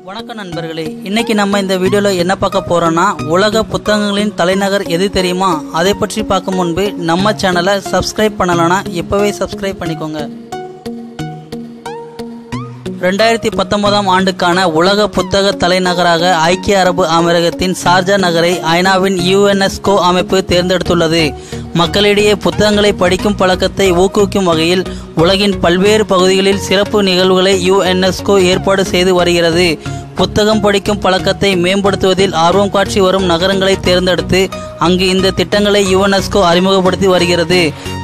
வணக்கம் நண்பர்களே, இன்னைக்கு நம்ம இந்த வீடியோல என்ன பார்க்க போறோம்னா உலக புத்தகங்களின் தலைநகர் எது தெரியுமா? அதை பற்றி பார்க்க முன்பு நம்ம சேனலை சப்ஸ்கிரைப் பண்ணலனா இப்பவே சப்ஸ்கிரைப் பண்ணிக்கோங்க. 2019 ஆண்டுக்கான உலக புத்தக தலைநகராக ஐக்கிய அரபு அமீரகத்தின் ஷார்ஜா நகரை ஐநாவின் யுனெஸ்கோ அமைப்பு தேர்ந்தெடுத்துள்ளது. மக்களிடையே புத்தகங்களை படிக்கும் பழக்கத்தை ஊக்குவிக்கும் வகையில் உலகின் பல்வேறு பகுதிகளில் சிறப்பு நிகழ்வுகளை யுனெஸ்கோ ஏற்பாடு செய்து வருகிறது. புத்தகம் படிக்கும் பழக்கத்தை மேம்படுத்துவதில் ஆர்வம் காட்சி வரும் நகரங்களை தேர்ந்தெடுத்து அங்கு இந்த திட்டங்களை யுனெஸ்கோ அறிமுகப்படுத்தி வருகிறது.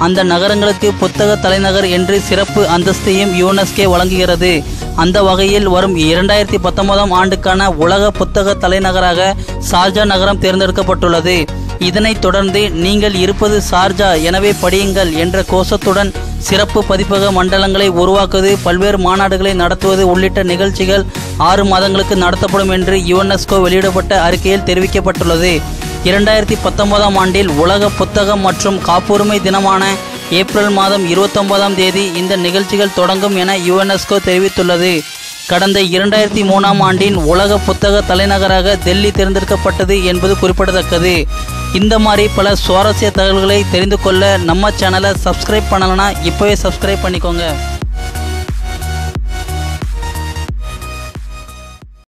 அந்த நகரங்களுக்கு புத்தக தலைநகர் என்று சிறப்பு அந்தஸ்தையும் யுனெஸ்கோ வழங்குகிறது. அந்த வகையில் வரும் 2019 ஆண்டுக்கான உலக புத்தக தலைநகராக ஷார்ஜா நகரம் தேர்ந்தெடுக்கப்பட்டுள்ளது. இதனைத் தொடர்ந்து நீங்கள் இருப்பது ஷார்ஜா, எனவே படியுங்கள் என்ற கோஷத்துடன் சிறப்பு பதிப்பக மண்டலங்களை உருவாக்குவது, பல்வேறு மாநாடுகளை நடத்துவது உள்ளிட்ட நிகழ்ச்சிகள் 6 மாதங்களுக்கு நடத்தப்படும் என்று யுனெஸ்கோ வெளியிடப்பட்ட அறிக்கையில் தெரிவிக்கப்பட்டுள்ளது. 2019 ஆண்டில் உலக புத்தகம் மற்றும் காப்புரிமை தினமான ஏப்ரல் மாதம் 29ஆம் தேதி இந்த நிகழ்ச்சிகள் தொடங்கும் என யுனெஸ்கோ தெரிவித்துள்ளது. கடந்த 2003ஆம் ஆண்டின் உலக புத்தக தலைநகராக டெல்லி தேர்ந்தெடுக்கப்பட்டது என்பது குறிப்பிடத்தக்கது. இந்த மாதிரி பல சுவாரஸ்ய தகவல்களை தெரிந்து கொள்ள நம்ம சேனலை சப்ஸ்கிரைப் பண்ணலனா இப்போவே சப்ஸ்கிரைப் பண்ணிக்கோங்க.